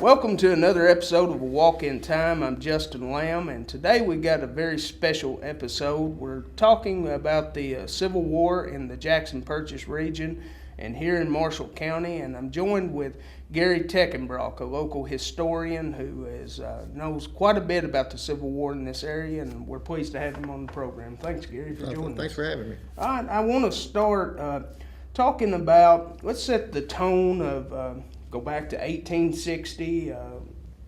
Welcome to another episode of A Walk in Time. I'm Justin Lamb, and today we got a very special episode. We're talking about the Civil War in the Jackson Purchase region and here in Marshall County, and I'm joined with Gary Teckenbrock, a local historian who knows quite a bit about the Civil War in this area, and we're pleased to have him on the program. Thanks, Gary, for joining us. Thanks for having me. All right, I want to start talking about, let's set the tone of go back to 1860,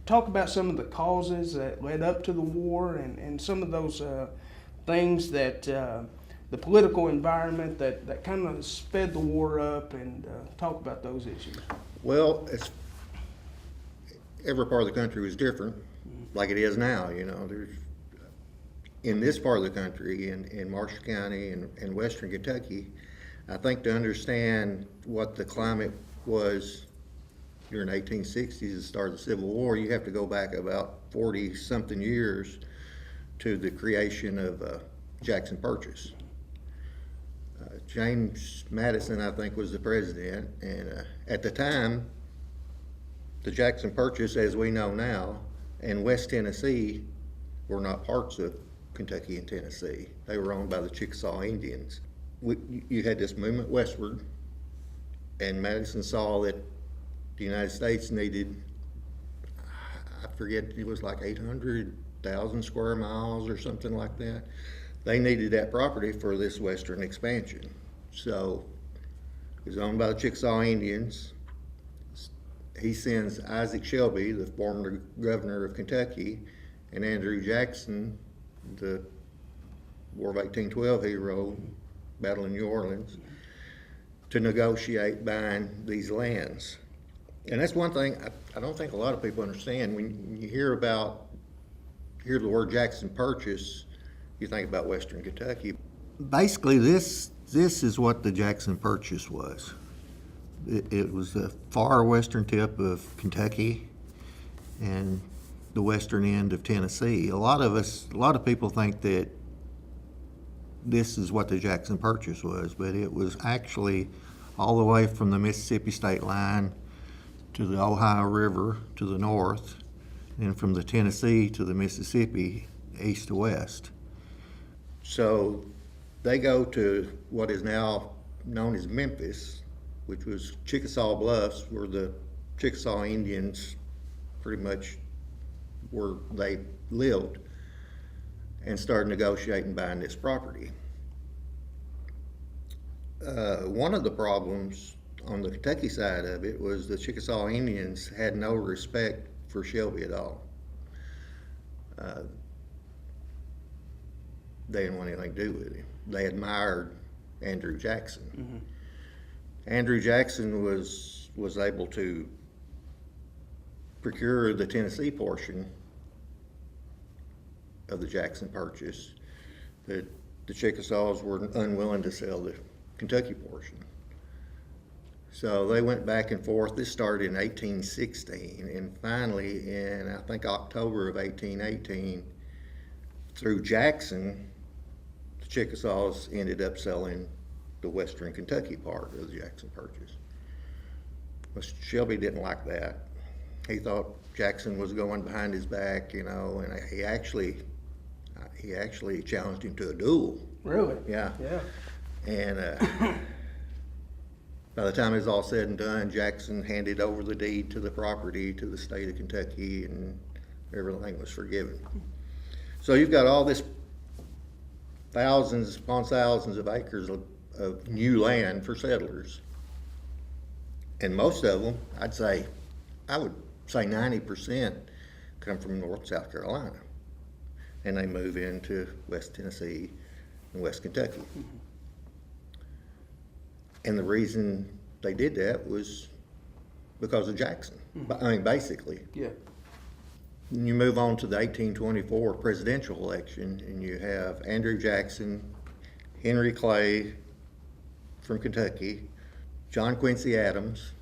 talk about some of the causes that led up to the war and some of those things that the political environment that kind of sped the war up, and talk about those issues. Well, every part of the country was different, like it is now. There's in this part of the country, in Marshall County and Western Kentucky, I think to understand what the climate was during the 1860s, the start of the Civil War, you have to go back about 40-something years to the creation of Jackson Purchase. James Madison, I think, was the president, and at the time, the Jackson Purchase, as we know now, and West Tennessee were not parts of Kentucky and Tennessee. They were owned by the Chickasaw Indians. You had this movement westward, and Madison saw that the United States needed, I forget, it was like 800,000 square miles or something like that. They needed that property for this western expansion. So it was owned by the Chickasaw Indians. He sends Isaac Shelby, the former governor of Kentucky, and Andrew Jackson, the War of 1812 hero, Battle of New Orleans, to negotiate buying these lands. And that's one thing I don't think a lot of people understand. When you hear the word Jackson Purchase, you think about Western Kentucky. Basically, this is what the Jackson Purchase was. It was the far western tip of Kentucky and the western end of Tennessee. A lot of people think that this is what the Jackson Purchase was, but it was actually all the way from the Mississippi state line to the Ohio River to the north, and from the Tennessee to the Mississippi, east to west. So they go to what is now known as Memphis, which was Chickasaw Bluffs, where the Chickasaw Indians pretty much where they lived, and started negotiating buying this property. One of the problems on the Kentucky side of it was the Chickasaw Indians had no respect for Shelby at all. They didn't want anything to do with him. They admired Andrew Jackson. Mm-hmm. Andrew Jackson was able to procure the Tennessee portion of the Jackson Purchase, that the Chickasaws were unwilling to sell the Kentucky portion. So they went back and forth. This started in 1816, and finally in, I think, October of 1818, through Jackson, the Chickasaws ended up selling the western Kentucky part of the Jackson Purchase. But Shelby didn't like that. He thought Jackson was going behind his back, and he actually challenged him to a duel. Really? Yeah. Yeah. And by the time it was all said and done, Jackson handed over the deed to the property to the state of Kentucky, and everything was forgiven. So you've got all this thousands upon thousands of acres of new land for settlers. And most of them, I would say 90% come from North South Carolina. And they move into West Tennessee and West Kentucky. Mm-hmm. And the reason they did that was because of Jackson. Mm-hmm. I mean, basically. Yeah. And you move on to the 1824 presidential election, and you have Andrew Jackson, Henry Clay from Kentucky, John Quincy Adams,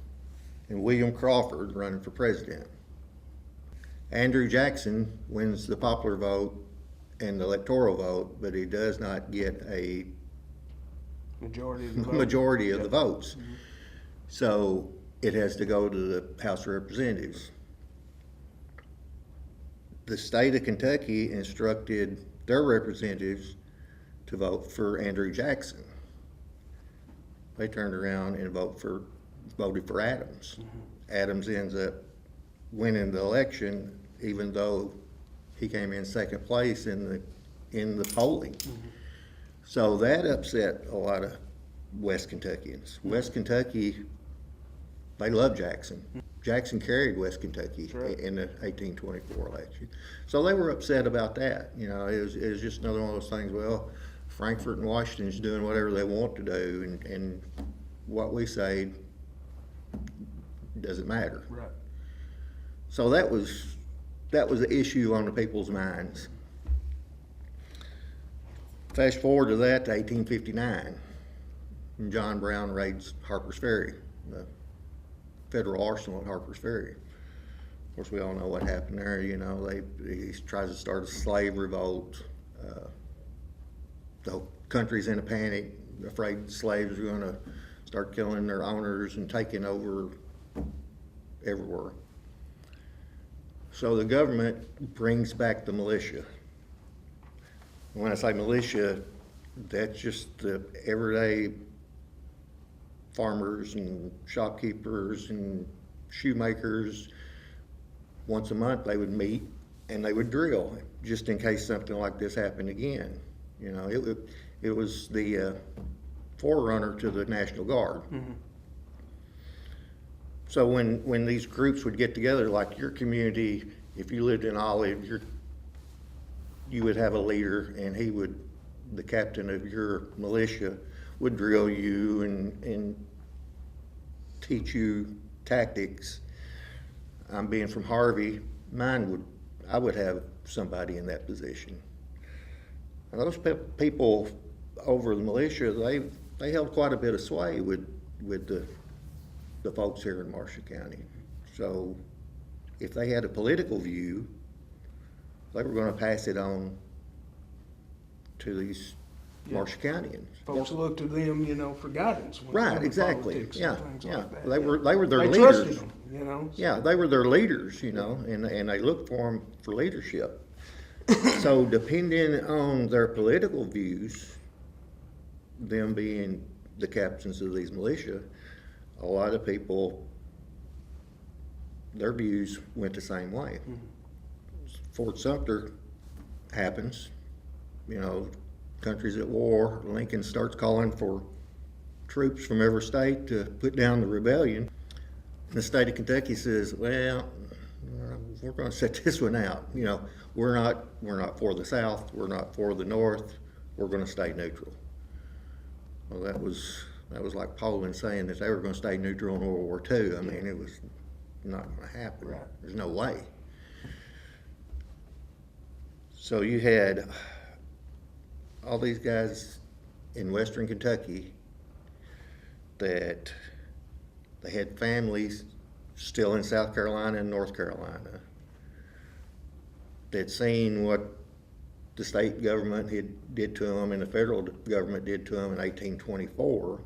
and William Crawford running for president. Andrew Jackson wins the popular vote and the electoral vote, but he does not get a majority of the votes. Mm-hmm. So it has to go to the House of Representatives. the state of Kentucky instructed their representatives to vote for Andrew Jackson. They turned around and voted for Adams. Adams ends up winning the election, even though he came in second place in the polling. So that upset a lot of West Kentuckians. West Kentucky, they love Jackson. Jackson carried West Kentucky in the 1824 election. So they were upset about that. You know, it was just another one of those things, well, Frankfort and Washington's doing whatever they want to do, and what we say doesn't matter. Right. So that was the issue on the people's minds. Fast forward to that to 1859, and John Brown raids Harper's Ferry, the federal arsenal at Harper's Ferry. Of course, we all know what happened there. You know, he tries to start a slave revolt. The whole country's in a panic, afraid slaves are going to start killing their owners and taking over everywhere. So the government brings back the militia. When I say militia, that's just the everyday farmers and shopkeepers and shoemakers. Once a month they would meet and they would drill just in case something like this happened again. You know, it was the forerunner to the National Guard. So when these groups would get together, like your community, if you lived in Olive, you would have a leader, and the captain of your militia would drill you and teach you tactics. I'm being from Harvey, I would have somebody in that position. And those people over the militia, they held quite a bit of sway with the folks here in Marshall County. So if they had a political view, they were going to pass it on to these Marshall Countyans. Folks looked to them, you know, for guidance. When it Right, came to exactly. politics and Yeah, things yeah. like that. They were their They leaders. trusted them, you know. Yeah, they were their leaders, you know, and they looked for them for leadership. So depending on their political views, them being the captains of these militia, a lot of people, their views went the same way. Fort Sumter happens, you know, country's at war, Lincoln starts calling for troops from every state to put down the rebellion. And the state of Kentucky says, well, we're going to set this one out. You know, we're not for the South, we're not for the North, we're going to stay neutral. Well, that was like Poland saying that they were going to stay neutral in World War II. I mean, it was not going to happen. Right. There's no way. So you had all these guys in Western Kentucky that they had families still in South Carolina and North Carolina. They'd seen what the state government did to them and the federal government did to them in 1824.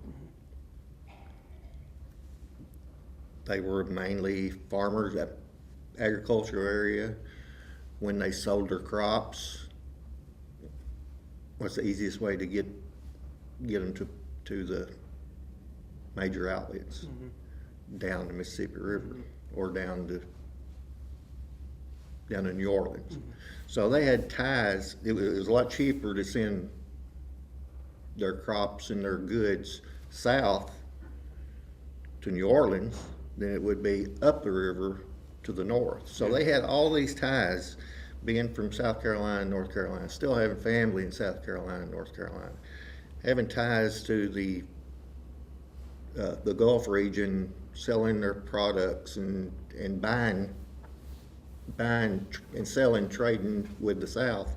They were mainly farmers, that agricultural area. When they sold their crops, what's the easiest way to get them to the major outlets? Down the Mississippi River or down to New Orleans. So they had ties. It was a lot cheaper to send their crops and their goods south to New Orleans than it would be up the river to the north. So they had all these ties, being from South Carolina, North Carolina, still having family in South Carolina, North Carolina, having ties to the Gulf region, selling their products and buying and selling, trading with the South.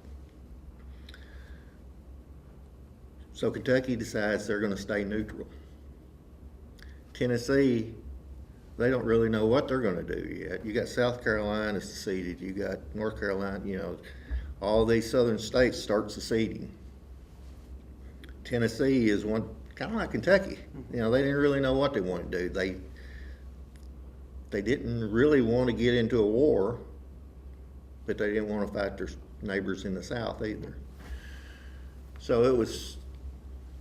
So Kentucky decides they're going to stay neutral. Tennessee, they don't really know what they're going to do yet. You got South Carolina seceded, you got North Carolina, you know, all these southern states start seceding. Tennessee is one, kind of like Kentucky. You know, they didn't really know what they wanted to do. They didn't really want to get into a war, but they didn't want to fight their neighbors in the South either. So it was,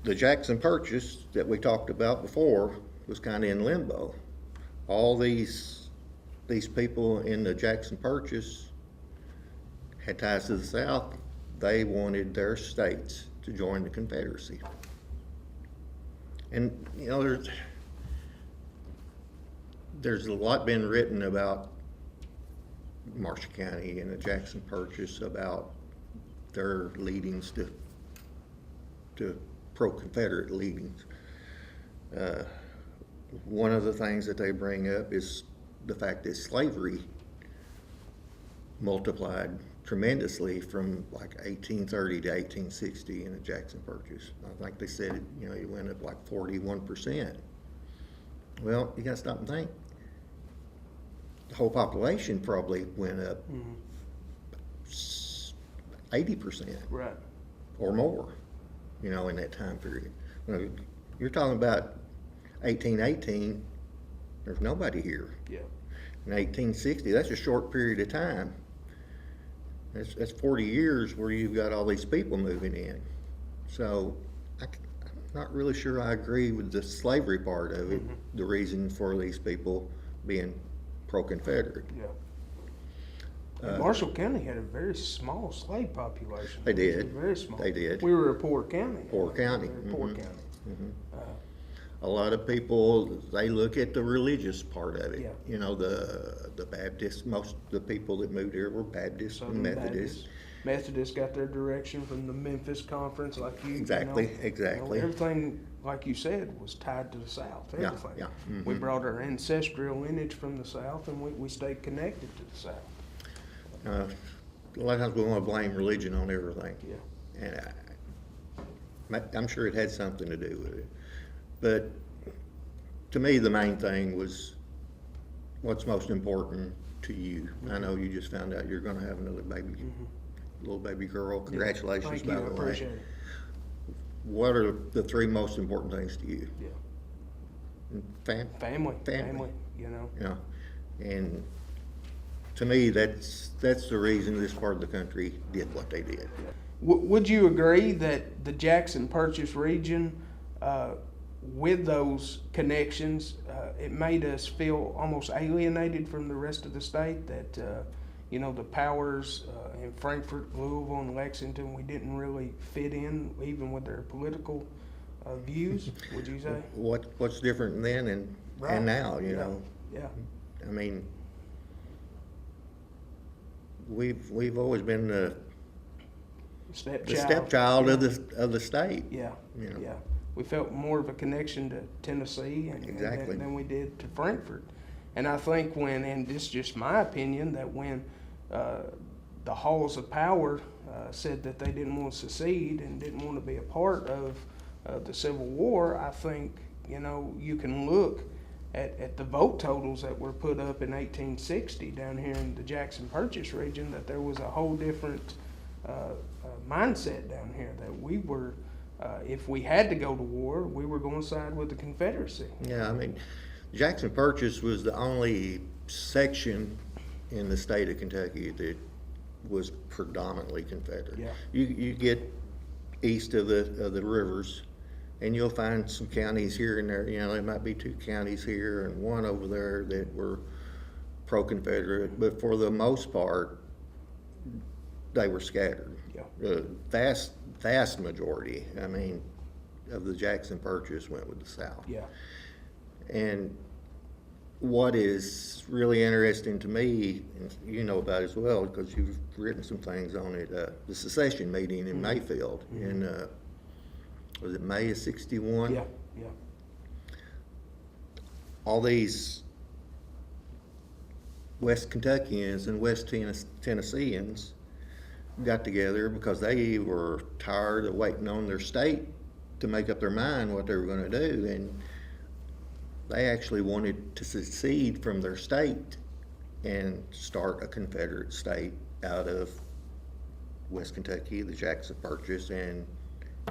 the Jackson Purchase that we talked about before was kind of in limbo. All these people in the Jackson Purchase had ties to the South. They wanted their states to join the Confederacy. And, you know, there's a lot been written about Marshall County and the Jackson Purchase, about their leadings to pro-Confederate leadings. One of the things that they bring up is the fact that slavery multiplied tremendously from like 1830 to 1860 in the Jackson Purchase. I think they said, you know, it went up like 41%. Well, you gotta stop and think. The whole population probably went up 80%. Right. Or more, you know, in that time period. You know, you're talking about 1818, there's nobody here. Yeah. In 1860, that's a short period of time. That's 40 years where you've got all these people moving in. So I'm not really sure I agree with the slavery part of it, the reason for these people being pro-Confederate. Yeah. Marshall County had a very small slave population. They did. Very small. They did. We were a poor county. Poor county. We were a poor county. A lot of people, they look at the religious part of it. Yeah. You know, the Baptists, most of the people that moved here were Baptists and Southern Methodists. Methodists got their direction from the Memphis Conference, like you. Exactly, you know, exactly. Everything, like you said, was tied to the South. Yeah, Everything. yeah. We brought our ancestral lineage from the South, and we stayed connected to the South. A lot of times we want to blame religion on everything. Yeah. And I'm sure it had something to do with it. But to me, the main thing was what's most important to you. I know you just found out you're going to have another baby, little baby girl. Congratulations, Thank by you. I the way. appreciate it. What are the three most important things to you? Yeah. Family. Family. You know. Yeah. And to me, that's the reason this part of the country did what they did. Would you agree that the Jackson Purchase region, with those connections, it made us feel almost alienated from the rest of the state? That you know, the powers in Frankfort, Louisville, and Lexington, we didn't really fit in, even with their political views. Would you say? What's different then and now? You know. Yeah. I mean, we've always been the stepchild of the state. Yeah. You know. Yeah. We felt more of a connection to Tennessee Exactly. than we did to Frankfort. And I think and this is just my opinion, that when the halls of power said that they didn't want to secede and didn't want to be a part of the Civil War, I think, you know, you can look at the vote totals that were put up in 1860 down here in the Jackson Purchase region, that there was a whole different mindset down here, that we were, if we had to go to war, we were going to side with the Confederacy. Yeah, I mean, Jackson Purchase was the only section in the state of Kentucky that was predominantly Confederate. Yeah. You get east of the rivers, and you'll find some counties here and there. You know, there might be two counties here and one over there that were pro-Confederate, but for the most part, they were scattered. Yeah. The vast majority, I mean, of the Jackson Purchase went with the South. Yeah. And what is really interesting to me, and you know about it as well, because you've written some things on it, the secession meeting in Mayfield in, was it May of '61? Yeah. Yeah. All these West Kentuckians and West Tennesseans got together because they were tired of waiting on their state to make up their mind what they were going to do, and they actually wanted to secede from their state and start a Confederate state out of West Kentucky, the Jackson Purchase, and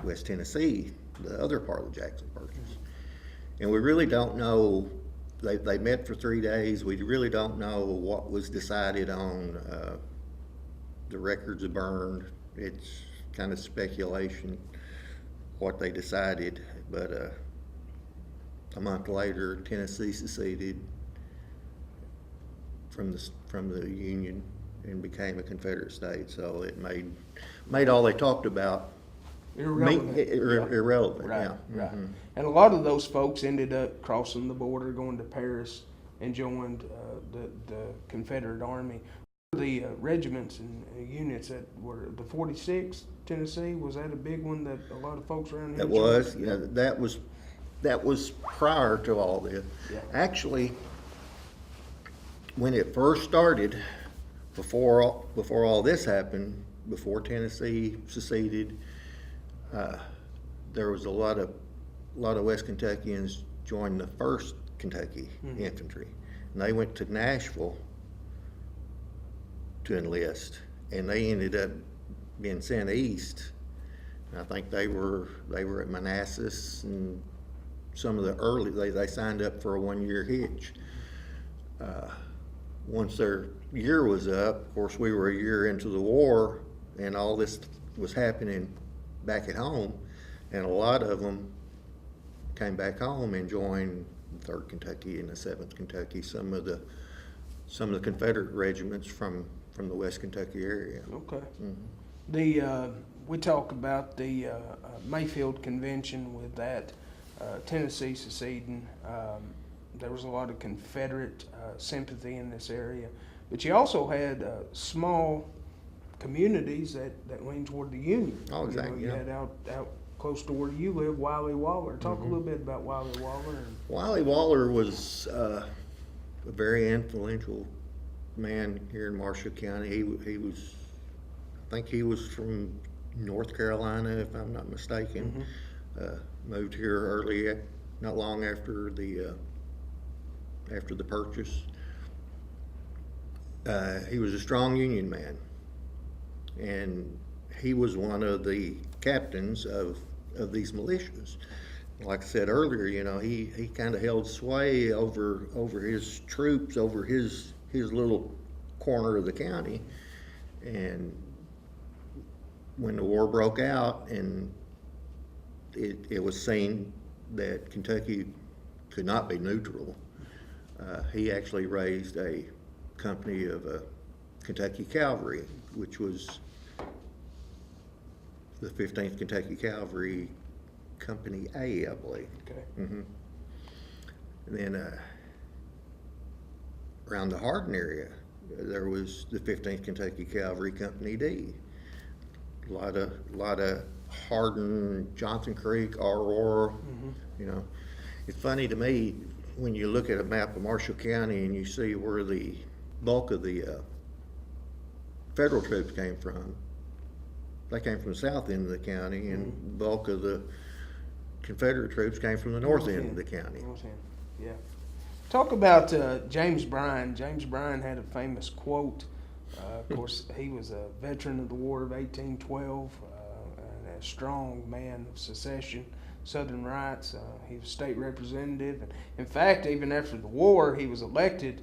West Tennessee, the other part of the Jackson Purchase. And we really don't know, they met for 3 days, we really don't know what was decided on The records are burned. It's kind of speculation what they decided, but a month later, Tennessee seceded from the Union and became a Confederate state. So it made all they talked about Irrelevant. irrelevant. Right, Yeah. right. Mhm. And a lot of those folks ended up crossing the border, going to Paris, and joined the Confederate Army. The regiments and units that were the 46th Tennessee, was that a big one that a lot of folks around here That joined? was, yeah, that was prior to all this. Yeah. Actually, when it first started, before all this happened, before Tennessee seceded, there was a lot of West Kentuckians joined the First Kentucky Infantry, and they went to Nashville to enlist, and they ended up being sent east. And I think they were at Manassas, and some of the early they signed up for a 1-year hitch. Once their year was up, of course, we were a year into the war, and all this was happening back at home, and a lot of them came back home and joined the 3rd Kentucky and the 7th Kentucky, some of the Confederate regiments from the West Kentucky area. Okay. The we talk about the Mayfield Convention with that Tennessee seceding. There was a lot of Confederate sympathy in this area, but you also had small communities that leaned toward the Union. Oh, exactly. You Yeah. had out close to where you live, Wiley Waller. Talk a little bit about Wiley Waller. Wiley Waller was a very influential man here in Marshall County. He was, I think he was from North Carolina, if I'm not mistaken. Moved here not long after the purchase. He was a strong Union man, and he was one of the captains of these militias. Like I said earlier, you know, he kind of held sway over his troops, over his little corner of the county. And when the war broke out and it was seen that Kentucky could not be neutral, he actually raised a company of Kentucky Cavalry, which was the 15th Kentucky Cavalry, Company A, I believe. Okay. And then around the Hardin area, there was the 15th Kentucky Cavalry, Company D. A lot of Hardin, Johnson Creek, Aurora. You know, it's funny to me when you look at a map of Marshall County and you see where the bulk of the federal troops came from. They came from the south end of the county, and the bulk of the Confederate troops came from the north end of the county. North end, yeah. Talk about James Bryan. James Bryan had a famous quote. Of course, he was a veteran of the War of 1812, and a strong man of secession, Southern rights. He was state representative. And in fact, even after the war, he was elected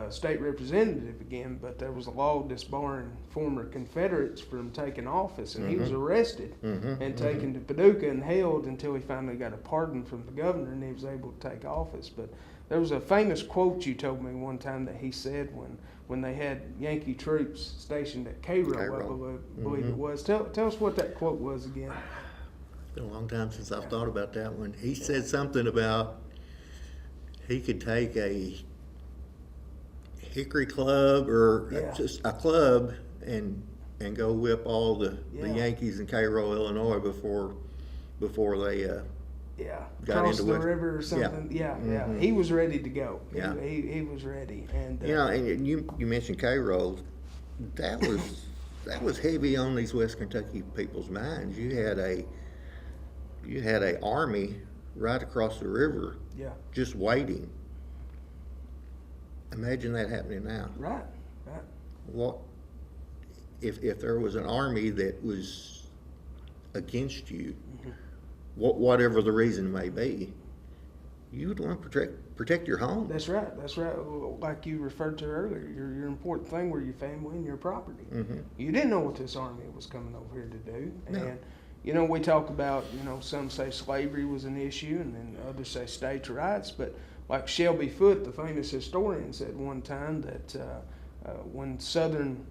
state representative again, but there was a law disbarring former Confederates from taking office, and he was arrested and taken to Paducah and held until he finally got a pardon from the governor and he was able to take office. But there was a famous quote you told me one time that he said when they had Yankee troops stationed at Cairo, I believe it was. Tell us what that quote was again. It's been a long time since I've thought about that one. He said something about he could take a hickory club or just a club and go whip all the Yankees in Cairo, Illinois before they got Cross into the West. river or something. Yeah. He was ready to go. Yeah. He was ready. And You know, and you mentioned Cairo. That was heavy on these West Kentucky people's minds. You had a army right across the river, just waiting. Imagine that happening now. Right. What if there was an army that was against you, whatever the reason may be, you would want to protect your home. That's right. That's right. Like you referred to earlier, your important thing were your family and your property. Mm-hmm. You didn't know what this army was coming over here to do. No. And, we talk about, some say slavery was an issue and then others say states' rights. But like Shelby Foote, the famous historian, said one time that when Southern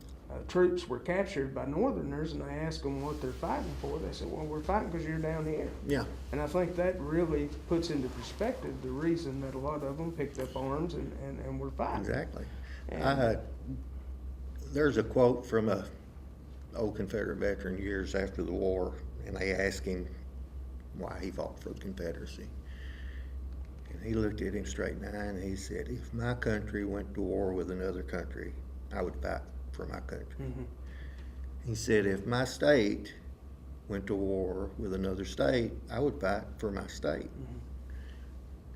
troops were captured by Northerners and they asked them what they're fighting for, they said, well, we're fighting because you're down here. Yeah. And I think that really puts into perspective the reason that a lot of them picked up arms and were fighting. Exactly. And, There's a quote from a old Confederate veteran years after the war, and they asked him why he fought for the Confederacy. And he looked at him straight in the eye and he said, if my country went to war with another country, I would fight for my country. mm-hmm. He said, if my state went to war with another state, I would fight for my state. Mm-hmm.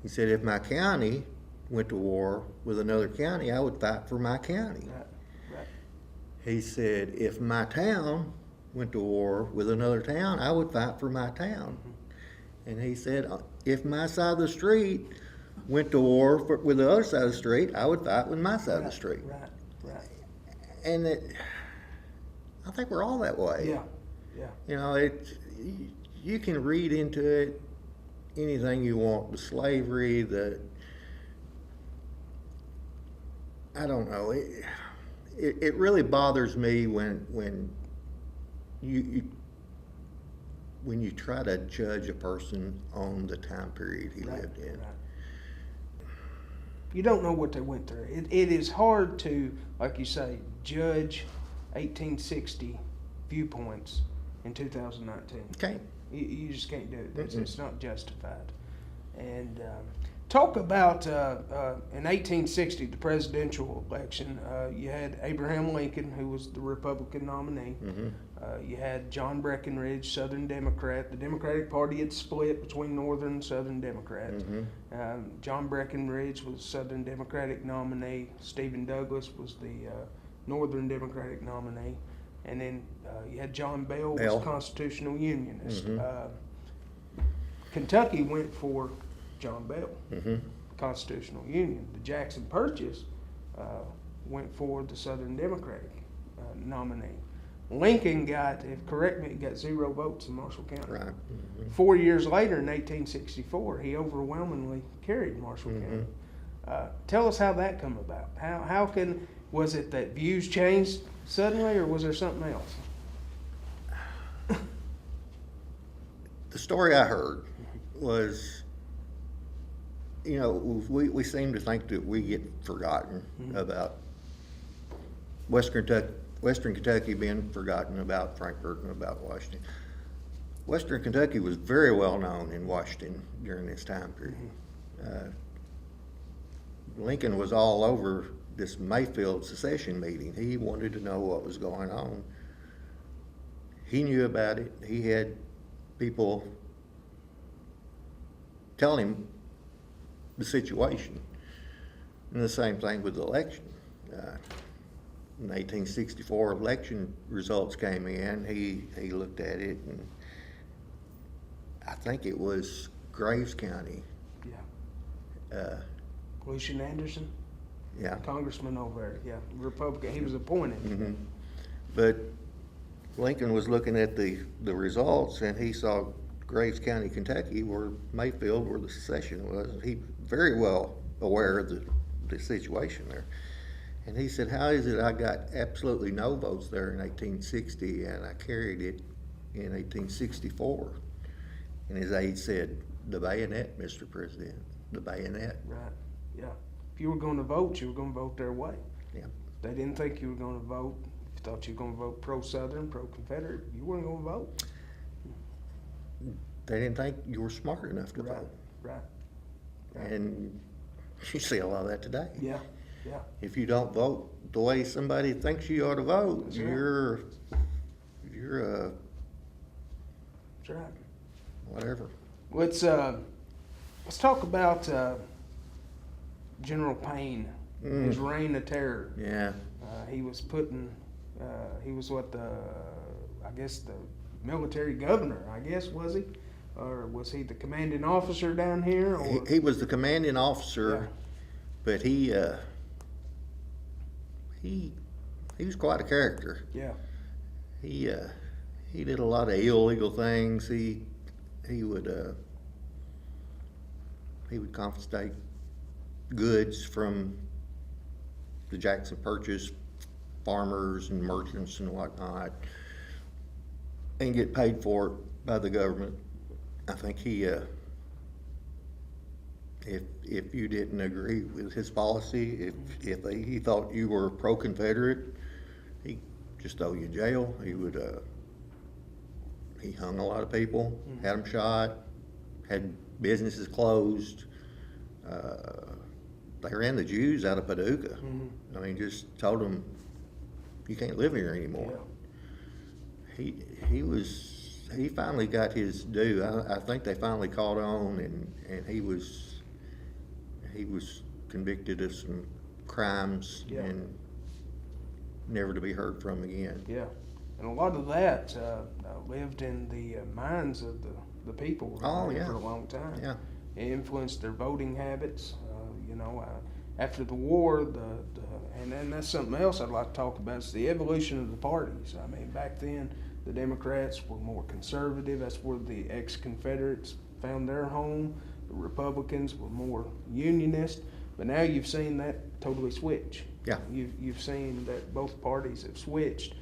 He said, if my county went to war with another county, I would fight for my county. Right, right. He said, if my town went to war with another town, I would fight for my town. Mm-hmm. And he said, if my side of the street went to war with the other side of the street, I would fight with my side of the street. Right, right. And I think we're all that way. Yeah, yeah. You can read into it anything you want. The slavery, I don't know. It really bothers me when you try to judge a person on the time period he lived in. Right. You don't know what they went through. It is hard to, like you say, judge 1860 viewpoints in 2019. Okay. You just can't do it. It's not justified. And talk about in 1860, the presidential election, you had Abraham Lincoln, who was the Republican nominee. Mm-hmm. You had John Breckinridge, Southern Democrat. The Democratic Party had split between Northern and Southern Democrats. Mm-hmm. John Breckinridge was Southern Democratic nominee. Stephen Douglas was the Northern Democratic nominee. And then you had John Bell, was Constitutional Unionist. Mm-hmm. Kentucky went for John Bell, Mm-hmm. Constitutional Union. The Jackson Purchase went for the Southern Democratic nominee. Lincoln got, correct me, got 0 votes in Marshall County. Right. Mm-hmm. 4 years later, in 1864, he overwhelmingly carried Marshall Mm-hmm. County. Tell us how that come about. Was it that views changed suddenly, or was there something else? The story I heard was, we seem to think that we get forgotten about Western Kentucky being forgotten about Frankfort and about Washington. Western Kentucky was very well known in Washington during this time period. Lincoln was all over this Mayfield secession meeting. He wanted to know what was going on. He knew about it. He had people telling him the situation. And the same thing with the election. When 1864 election results came in, he looked at it, and I think it was Graves County. Yeah. Lucian Anderson, Yeah. congressman over there. Yeah, Republican. He was appointed. Mm-hmm. But Lincoln was looking at the results, and he saw Graves County, Kentucky, where Mayfield, where the secession was. He very well aware of the situation there. And he said, how is it I got absolutely no votes there in 1860 and I carried it in 1864? And his aide said, the bayonet, Mr. President, the bayonet. Right. Yeah. If you were going to vote, you were going to vote their way. Yeah. They didn't think you were going to vote. If you thought you were going to vote pro-Southern, pro-Confederate, you weren't going to vote. They didn't think you were smart enough to vote. Right. And you see a lot of that today. Yeah. Yeah. If you don't vote the way somebody thinks you ought to vote, That's right. you're That's right. whatever. Let's talk about General Payne, his reign of terror. Yeah. He was he was the military governor, I guess, was he? or was he the commanding officer down here? Or He was the commanding officer, but he was quite a character. yeah, He did a lot of illegal things. He would confiscate goods from the Jackson Purchase farmers and merchants and whatnot, and get paid for it by the government. I think he, if you didn't agree with his policy, if he thought you were pro-Confederate, he just throw you in jail. He hung a lot of people, had them shot, had businesses closed. They ran the Jews out of Paducah. I mean, just told them, you can't live here anymore. yeah, He finally got his due. I think they finally caught on, and he was convicted of some crimes Yeah. and never to be heard from again. yeah. And a lot of that lived in the minds of the people Oh, there yeah. for a long time. Yeah. It influenced their voting habits. After the war, and then that's something else I'd like to talk about. It's the evolution of the parties. I mean, back then, the Democrats were more conservative. That's where the ex-Confederates found their home. The Republicans were more unionist. But now you've seen that totally switch. Yeah. You've seen that both parties have switched.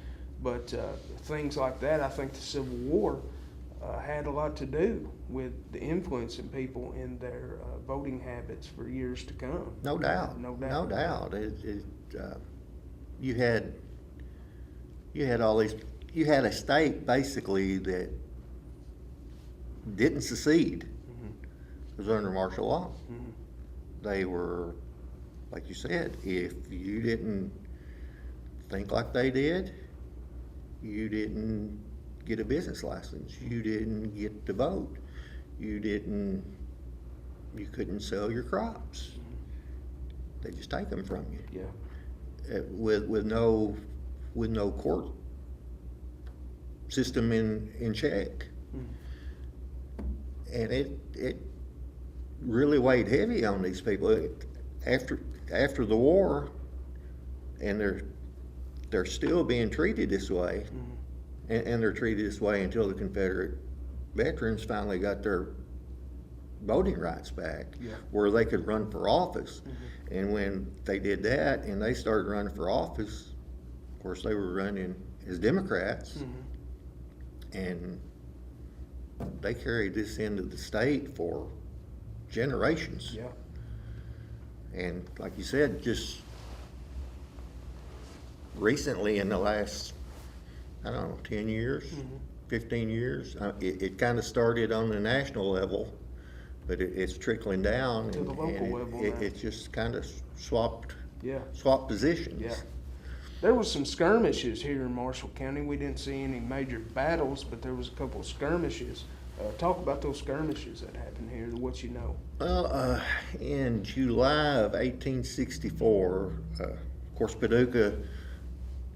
But things like that, I think the Civil War had a lot to do with the influencing people in their voting habits for years to come. No doubt. No doubt. No doubt. You had all these. You had a state basically that didn't secede. It was under martial law. They were, like you said, if you didn't think like they did, you didn't get a business license. You didn't get to vote. You couldn't sell your crops. They just take them from you. Yeah. With no court system in check. And it really weighed heavy on these people after the war, and they're still being treated this way. And they're treated this way until the Confederate veterans finally got their voting rights back, where they could run for office. And when they did that and they started running for office, of course they were running as Democrats, and they carried this into the state for generations. Yeah. And like you said, just recently in the last, I don't know, 10 years, 15 years, it kind of started on the national level, but it's trickling down. To the local level now. It just kind of swapped Yeah. positions. Yeah. There was some skirmishes here in Marshall County. We didn't see any major battles, but there was a couple of skirmishes. Talk about those skirmishes that happened here, what you know. Well, in July of 1864, of course, Paducah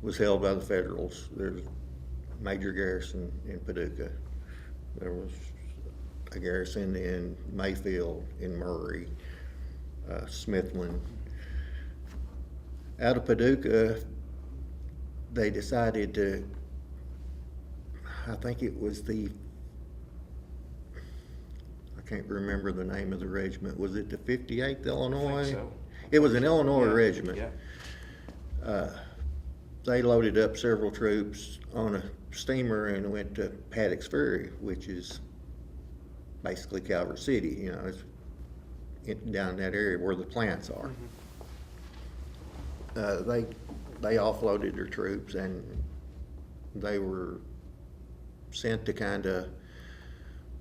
was held by the Federals. There's a major garrison in Paducah. There was a garrison in Mayfield, in Murray, Smithland. Out of Paducah, they decided to, I think it was I can't remember the name of the regiment. Was it the 58th Illinois? I think so. It was an Illinois Yeah, regiment. Yeah. They loaded up several troops on a steamer and went to Paddock's Ferry, which is basically Calvert City. It's down that area where the plants are. They offloaded their troops, and they were sent to kind of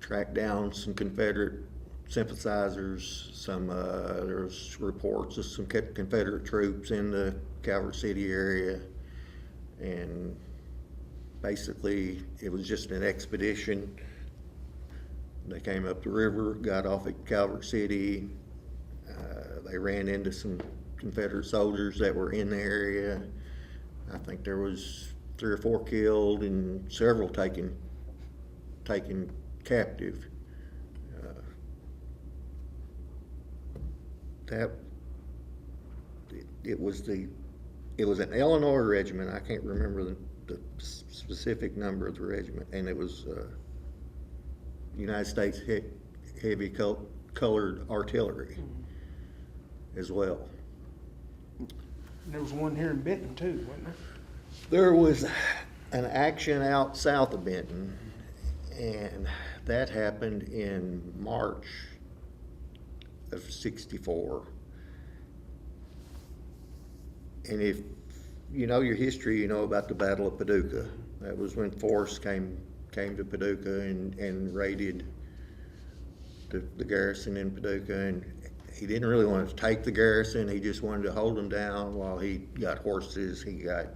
track down some Confederate sympathizers. There was reports of some Confederate troops in the Calvert City area, and basically it was just an expedition. They came up the river, got off at Calvert City. They ran into some Confederate soldiers that were in the area. I think there was 3 or 4 killed and several taken captive. that it was an Illinois regiment. I can't remember the specific number of the regiment, and it was United States heavy colored artillery as well. There was one here in Benton too, wasn't there? There was an action out south of Benton, and that happened in March of '64. And if you know your history, you know about the Battle of Paducah. That was when Forrest came to Paducah and raided the garrison in Paducah, and he didn't really want to take the garrison. He just wanted to hold them down while he got horses. He got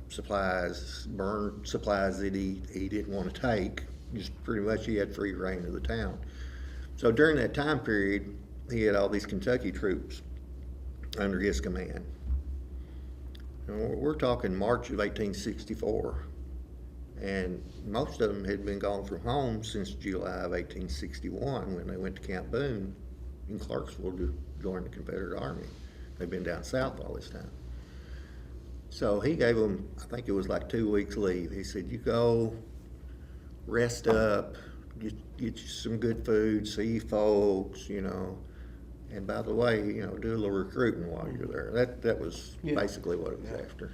supplies, burned supplies that he didn't want to take. Just pretty much he had free reign of the town. So during that time period, he had all these Kentucky troops under his command. And we're talking March of 1864. And most of them had been gone from home since July of 1861 when they went to Camp Boone in Clarksville to join the Confederate Army. They'd been down south all this time. So he gave them, I think it was like 2 weeks leave. He said, you go, rest up, get you some good food, see folks, you know. And by the way, you know, do a little recruiting while you're there. That was basically what it was after.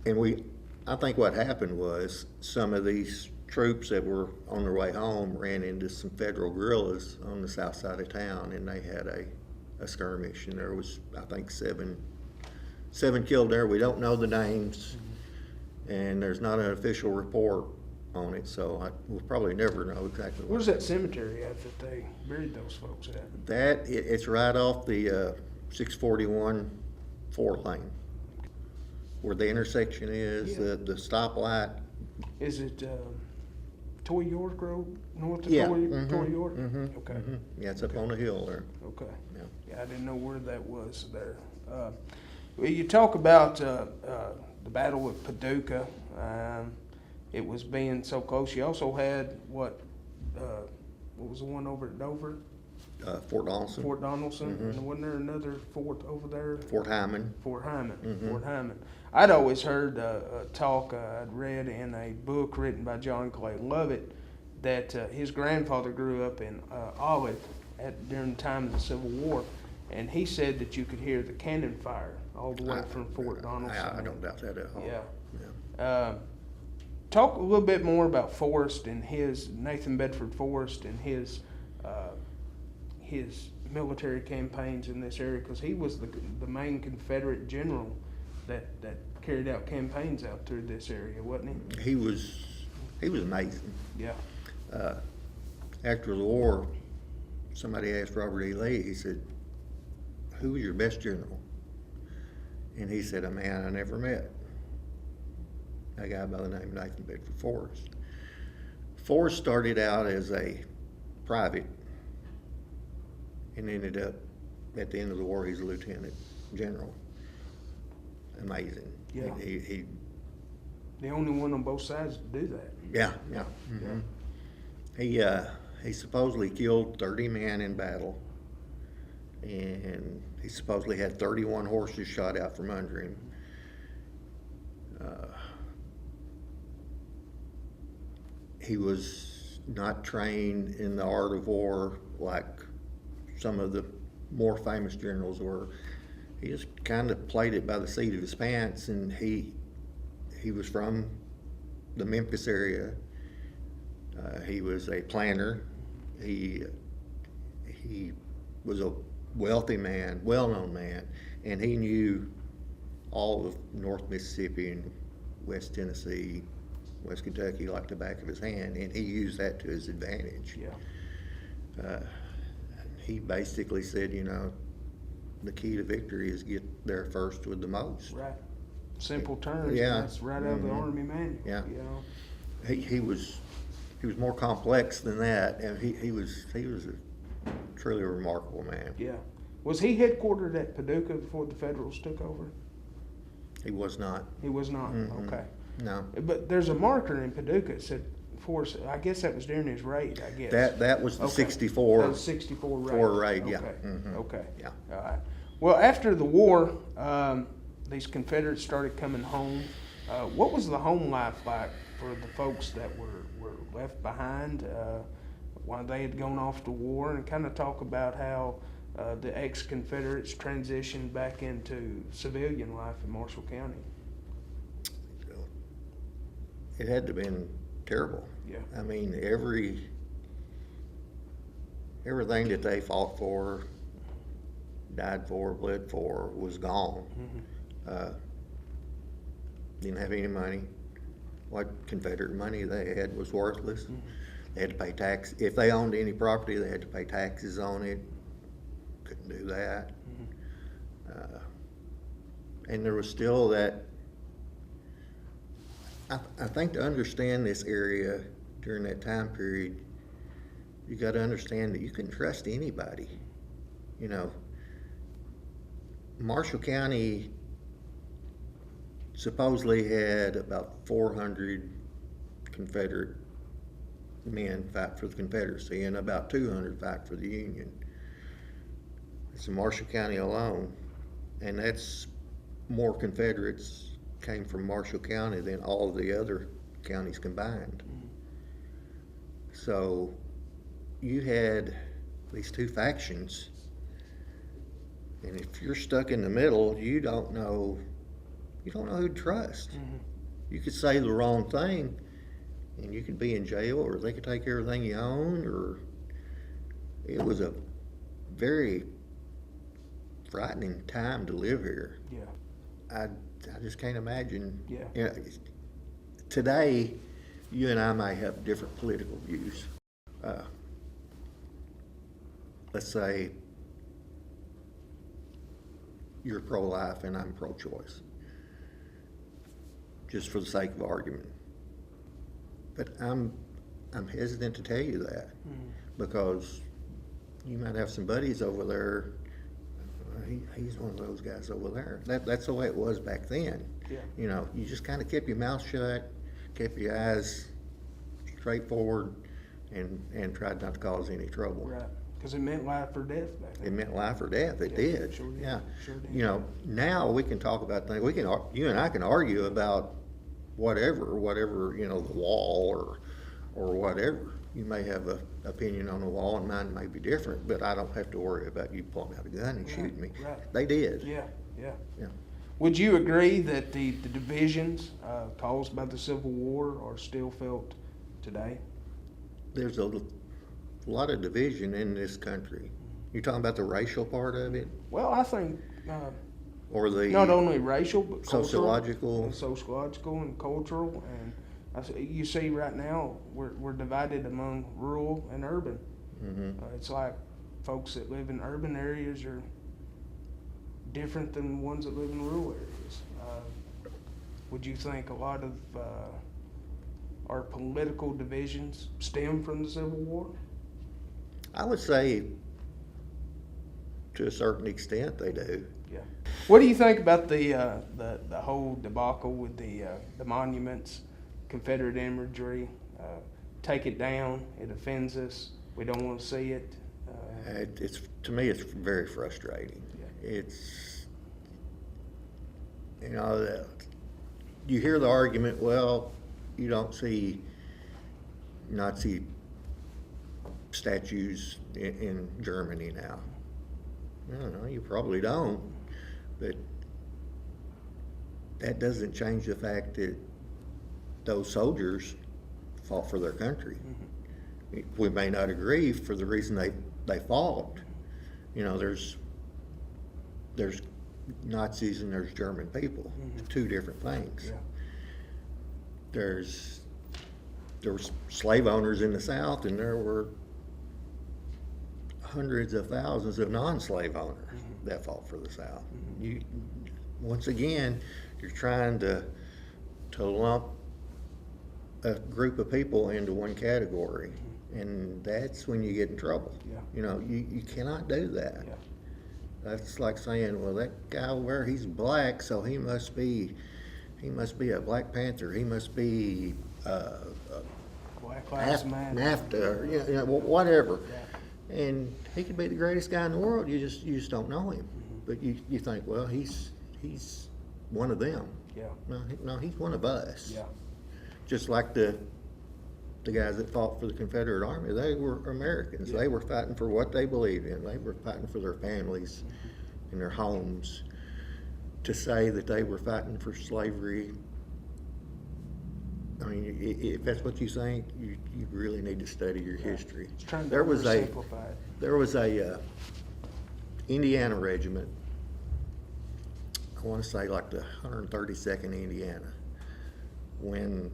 And I think what happened was some of these troops that were on their way home ran into some federal guerrillas on the south side of town, and they had a skirmish, and there was, I think, seven killed there. We don't know the names, and there's not an official report on it, so we'll probably never know exactly. Where's that cemetery at that they buried those folks at? It's right off the 641 4-lane. Where the intersection is, the stoplight. Is it Toy York Road, north of Yeah. Toy York? Okay. Yeah, it's up on the hill there. Okay. Yeah. Yeah, I didn't know where that was there. Well, you talk about the Battle of Paducah. It was being so close. You also had what was the one over at Dover? Fort Donelson. Fort Donelson. And wasn't there another fort over there? Fort Hyman. Fort Hyman. Fort Hyman. I'd always heard a talk I'd read in a book written by John Clay Lovett that his grandfather grew up in Olive during the time of the Civil War, and he said that you could hear the cannon fire all the way from Fort Donelson. I don't doubt that at all. Yeah. Talk a little bit more about Forrest and Nathan Bedford Forrest and his military campaigns in this area, because he was the main Confederate general that carried out campaigns out through this area, wasn't he? He was amazing. Yeah. After the war, somebody asked Robert E. Lee, he said, who was your best general? And he said, a man I never met. A guy by the name of Nathan Bedford Forrest. Forrest started out as a private and ended up, at the end of the war, he's a lieutenant general. Amazing. Yeah. He The only one on both sides to do that. Yeah. He supposedly killed 30 men in battle, and he supposedly had 31 horses shot out from under him. He was not trained in the art of war like some of the more famous generals were. He just kind of played it by the seat of his pants, and he was from the Memphis area. He was a planner. He was a wealthy man, well-known man, and he knew all of North Mississippi and West Tennessee, West Kentucky like the back of his hand, and he used that to his advantage. Yeah. He basically said, you know, the key to victory is get there first with the most. Right. Simple terms. Yeah. That's right out of the Army manual. Yeah. You know? He was more complex than that, and he was a truly remarkable man. Yeah. Was he headquartered at Paducah before the Federals took over? He was not. He was not. Mm-mm. Okay. No. But there's a marker in Paducah that said force, I guess that was during his raid, I guess. That was the Okay. 64. That was 64 raid. Raid, yeah. Okay. Mhm. Okay. Yeah. All right. Well, after the war, these Confederates started coming home. What was the home life like for the folks that were left behind while they had gone off to war, and kind of talk about how the ex-Confederates transitioned back into civilian life in Marshall County? It had to have been terrible. Yeah. I mean, everything that they fought for, died for, bled for, was gone. Mm-hmm. Didn't have any money. What Confederate money they had was worthless. Mm-hmm. They had to pay tax. If they owned any property, they had to pay taxes on it. Couldn't do that. Mm-hmm. And there was still that. I think to understand this area during that time period, you got to understand that you can trust anybody. You know, Marshall County supposedly had about 400 Confederate men fight for the Confederacy and about 200 fight for the Union. It's in Marshall County alone, and that's more Confederates came from Marshall County than all of the other counties combined. Mm-hmm. So you had these two factions, and if you're stuck in the middle, you don't know who to trust. Mm-hmm. You could say the wrong thing and you could be in jail, or they could take everything you own, or it was a very frightening time to live here. Yeah. I just can't imagine. Yeah. You know, today, you and I may have different political views. Let's say you're pro-life and I'm pro-choice, just for the sake of argument. But I'm hesitant to tell you that, because you might have some buddies over there. He's one of those guys over there. That's the way it was back then. Yeah. You know, you just kind of kept your mouth shut, kept your eyes straight forward, and tried not to cause any trouble. Right. Because it meant life or death back then. It meant life or death. It Yeah, did. sure did. Yeah. Sure did. You know, now we can talk about things. You and I can argue about whatever, you know, the wall or whatever. You may have an opinion on the wall, and mine may be different, but I don't have to worry about you pulling out a gun and shooting me. Right. They did. Yeah, yeah. Yeah. Would you agree that the divisions caused by the Civil War are still felt today? There's a lot of division in this country. You're talking about the racial part of it, Well, I think or the not only racial, but sociological? sociological and cultural. And you see right now we're divided among rural and urban. Mm-hmm. It's like folks that live in urban areas are different than ones that live in rural areas. Would you think a lot of our political divisions stem from the Civil War? I would say, to a certain extent, they do. Yeah. What do you think about the whole debacle with the monuments, Confederate imagery? Take it down. It offends us. We don't want to see it. It's to me, it's very frustrating. Yeah. It's, you know, you hear the argument. Well, you don't see Nazi statues in Germany now. I don't know, you probably don't, but that doesn't change the fact that those soldiers fought for their country. Mm-hmm. We may not agree for the reason they fought. You know, there's Nazis and there's German people. Mm-hmm. Two different things. Yeah. There were slave owners in the South, and there were hundreds of thousands of non-slave owners that fought for the South. You, once again, you're trying to lump a group of people into one category, and that's when you get in trouble. Yeah. You know, you cannot do that. Yeah. That's like saying, well, that guy over there, he's black, so he must be a Black Panther. He must be Black Lives Matter. NAFTA, or, whatever. And he could be the greatest guy in the world. You just don't know him. But you think, well, he's one of them. Yeah. No, he's one of us. Yeah. Just like the guys that fought for the Confederate Army, they were Americans. Yeah. They were fighting for what they believed in. They were fighting for their families and their homes. To say that they were fighting for slavery, I mean, if that's what you think, you really need to study your history. It's trying to There was oversimplify it. There was a Indiana regiment, I want to say like the 132nd Indiana, when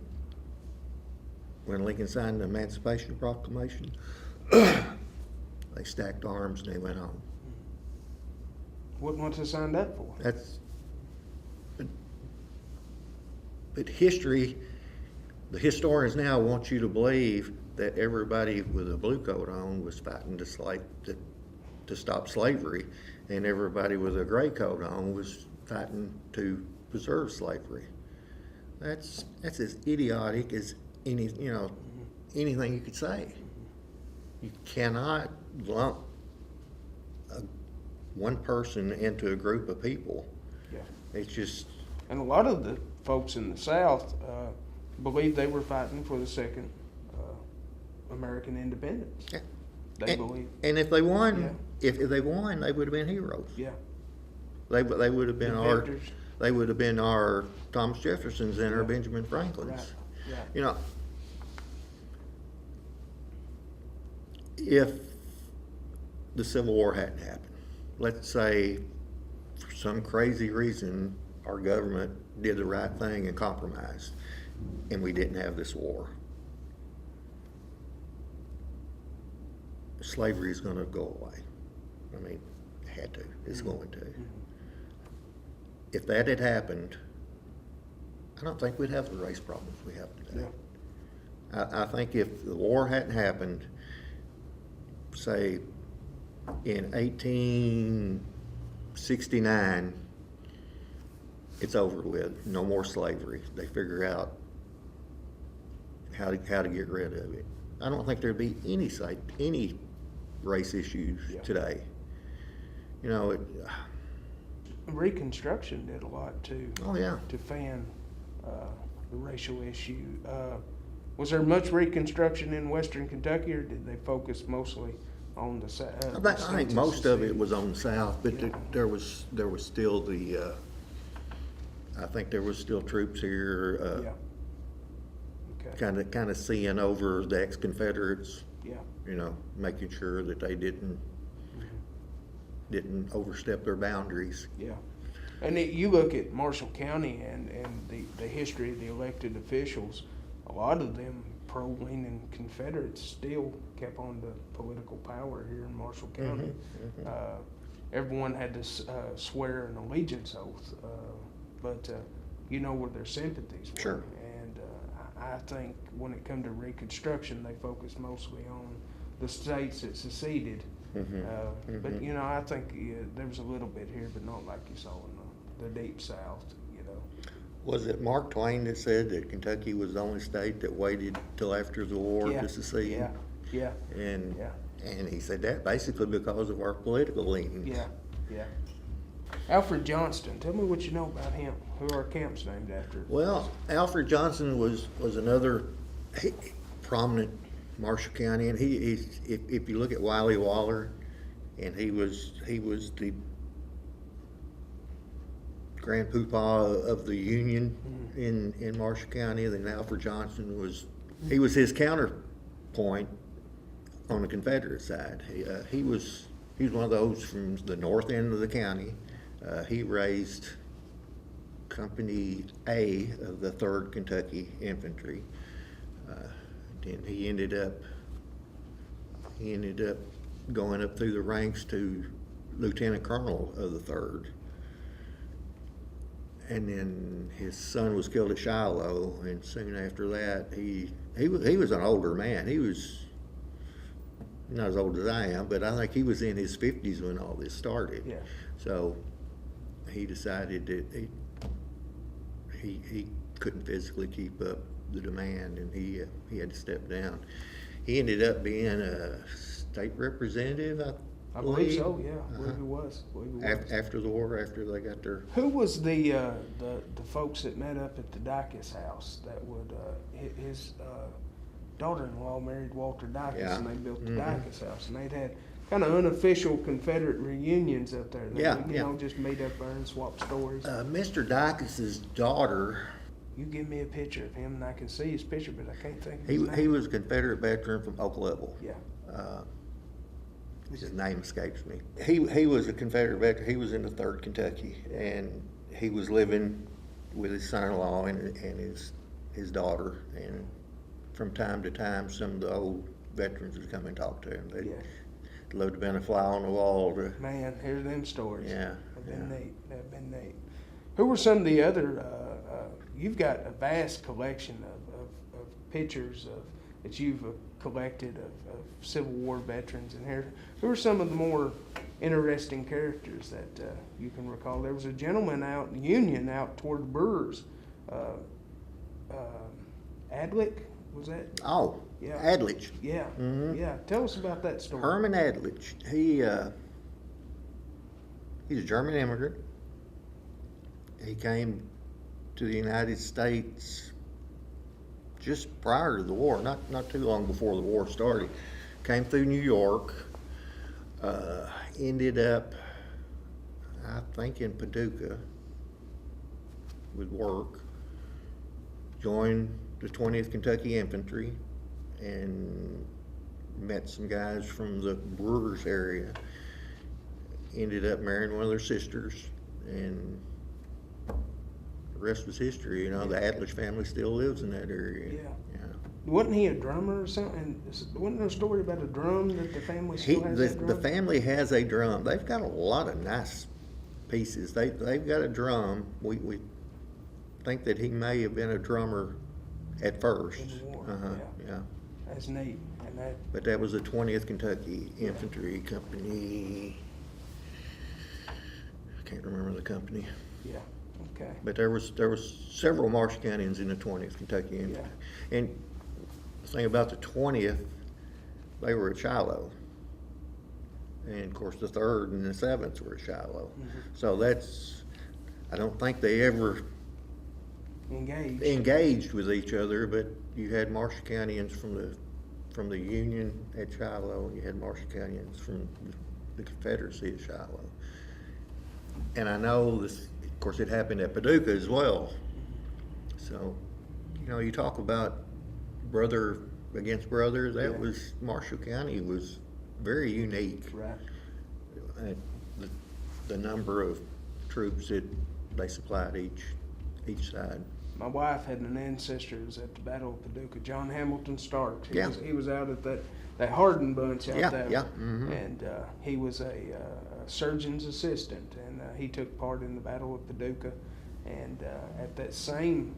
Lincoln signed the Emancipation Proclamation, they stacked arms and they went home. What's it signed up for? But history, the historians now want you to believe that everybody with a blue coat on was fighting to stop slavery, and everybody with a gray coat on was fighting to preserve slavery. That's as idiotic as anything you could say. You cannot lump one person into a group of people. Yeah. It's just. And a lot of the folks in the South believed they were fighting for the second American independence. Yeah. They believe. And if they won, Yeah. if they won, they would have been heroes. Yeah. They would have been Inventors. they would have been our Thomas Jeffersons and our Yeah. Benjamin Franklins. Right. Yeah. You know, if the Civil War hadn't happened, let's say for some crazy reason our government did the right thing and compromised, and we didn't have this war, slavery is going to go away. I mean, it had to. It's going to. If that had happened, I don't think we'd have the race problems we have today. Yeah. I think if the war hadn't happened, say in 1869, it's over with. No more slavery. They figure out how to get rid of it. I don't think there'd be any race issues Yeah. today. You know, Reconstruction did a lot too. oh yeah. To fan the racial issue. Was there much Reconstruction in Western Kentucky, or did they focus mostly on the South? I think most of it was on the South, but Yeah. there was still the. I think there was still troops here, Yeah. Okay. kind of seeing over the ex-Confederates. Yeah. You know, making sure that they didn't overstep their boundaries. Yeah. And you look at Marshall County and the history of the elected officials, a lot of them pro-Leaning Confederates still kept on to political power here in Marshall County. Everyone had to swear an allegiance oath, but you know where their sympathies were. Sure. And I think when it come to Reconstruction, they focused mostly on the states that seceded. But you know, I think there was a little bit here, but not like you saw in the deep South. You know. Was it Mark Twain that said that Kentucky was the only state that waited till after the war Yeah. to secede? Yeah. Yeah. And Yeah. and he said that basically because of our political leanings. Yeah. Yeah. Alfred Johnston. Tell me what you know about him. Who our camp's named after? Well, Alfred Johnson was another prominent Marshall County, and if you look at Wiley Waller, and he was the grand poobah of the Union in Marshall County. Then Alfred Johnson was his counterpoint on the Confederate side. He was one of those from the north end of the county. He raised Company A of the 3rd Kentucky Infantry. Then he ended up going up through the ranks to Lieutenant Colonel of the 3rd. And then his son was killed at Shiloh, and soon after that, he was an older man. He was not as old as I am, but I think he was in his 50s when all this started. Yeah. So he decided that he couldn't physically keep up the demand, and he had to step down. He ended up being a state representative, I believe so, yeah, I believe he was. After the war, after they got their. Who was the folks that met up at the Dicus house that would, his daughter-in-law married Walter Dicus, Yeah. and they built the Mhm. Dicus house, and they'd had kind of unofficial Confederate reunions up there. They Yeah, would, you yeah. know, just meet up there and swap stories. Mr. Dicus's daughter, You give me a picture of him, and I can see his picture, but I can't think of he his name. he was a Confederate veteran from Oak Level. Yeah. His name escapes me. He was a Confederate veteran. He was in the 3rd Kentucky, and he was living with his son-in-law and his daughter. And from time to time, some of the old veterans would come and talk to him. They'd Yeah. love to been a fly on the wall. Man, here's them stories. Yeah, They've been yeah. neat. They've been neat. Who were some of the other? You've got a vast collection of pictures that you've collected of Civil War veterans in here. Who are some of the more interesting characters that you can recall? There was a gentleman out in Union, out toward Brewers. Adlick, was that? Oh, Yeah. Adlich. Yeah, Mhm. yeah. Tell us about that story. Herman Adlich. He's a German immigrant. He came to the United States just prior to the war, not too long before the war started. Came through New York, ended up, I think, in Paducah with work, joined the 20th Kentucky Infantry, and met some guys from the Brewers area. Ended up marrying one of their sisters, and the rest was history. You know, the Adlich family still lives in that area. Yeah. Yeah. Wasn't he a drummer or something? Wasn't there a story about a drum that the family still has that drum? The family has a drum. They've got a lot of nice pieces. They've got a drum. We think that he may have been a drummer at first. In the war, Yeah. That's neat. And that, But that was the 20th Kentucky Infantry Company. I can't remember the company. yeah, okay. But there was several Marshalltonians in the 20th Kentucky Infantry. And the thing about the 20th, they were at Shiloh. And of course the 3rd and the 7th were at Shiloh. So I don't think they ever engaged with each other, but you had Marshalltonians from the Union at Shiloh, and you had Marshalltonians from the Confederacy at Shiloh. And I know this, of course, it happened at Paducah as well. So, you know, you talk about brother against brother, that was, Marshall County was very unique. Right. The number of troops that they supplied each side. My wife had an ancestor who was at the Battle of Paducah, John Hamilton Starks. Yeah. He was out at that Hardin bunch out there. Yeah. Mhm. And he was a surgeon's assistant, and he took part in the Battle of Paducah. And at that same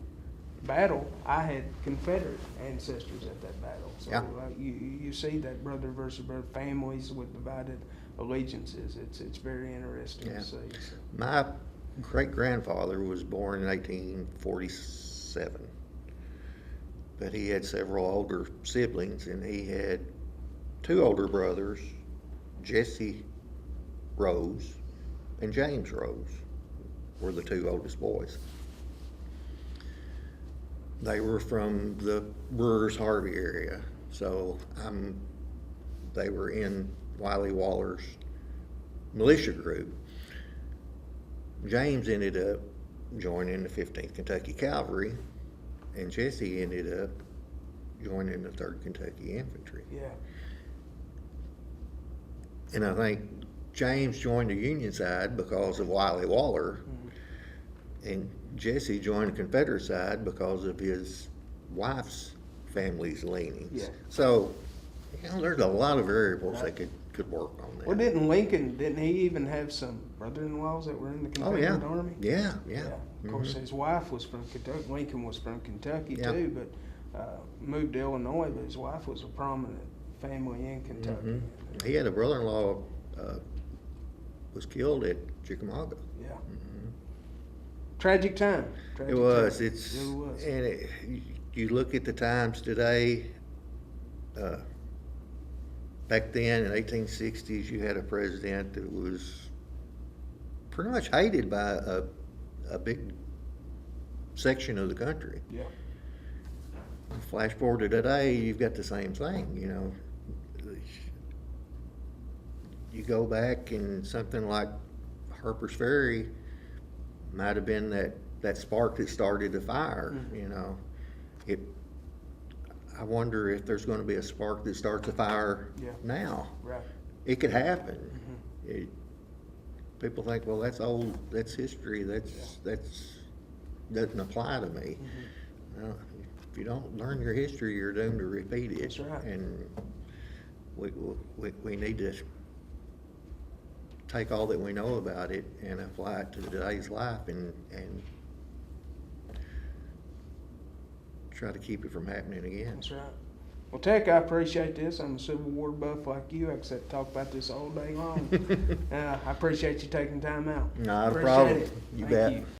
battle, I had Confederate ancestors at that battle. So Yeah. you see that brother versus brother, families with divided allegiances. It's very interesting Yeah. to see. So. My great-grandfather was born in 1847, but he had several older siblings, and he had 2 older brothers, Jesse Rose and James Rose were the 2 oldest boys. They were from the Brewers-Harvey area, so they were in Wiley Waller's militia group. James ended up joining the 15th Kentucky Cavalry, and Jesse ended up joining the 3rd Kentucky Infantry. Yeah. And I think James joined the Union side because of Wiley Waller, and Jesse joined the Confederate side because of his wife's family's leanings. Yeah. So, you know, there's a lot of variables that could work on that. Well, didn't he even have some brother-in-laws that were in the Oh, Confederate yeah. Army? Yeah. Of course, his wife was from Kentucky. Lincoln was from Kentucky Yeah. too, but moved to Illinois. But his wife was a prominent family in Kentucky. Mhm. He had a brother-in-law was killed at Chickamauga. Yeah. Tragic time. It was. It really was. And you look at the times today, back then in 1860s, you had a president that was pretty much hated by a big section of the country. Yeah. Flash forward to today, you've got the same thing, you know. You go back and something like Harper's Ferry might have been that spark that started the fire, you know. I wonder if there's gonna be a spark that starts a fire now. Right. It could happen. People think, well, that's old, that's history, doesn't apply to me. Well, if you don't learn your history, you're doomed to repeat it. That's right. And we need to take all that we know about it and apply it to today's life and try to keep it from happening again. That's right. Well, Tech, I appreciate this. I'm a Civil War buff like you. I could talk about this all day long. I appreciate you taking time out. Not a Appreciate problem. it. You Thank bet. you.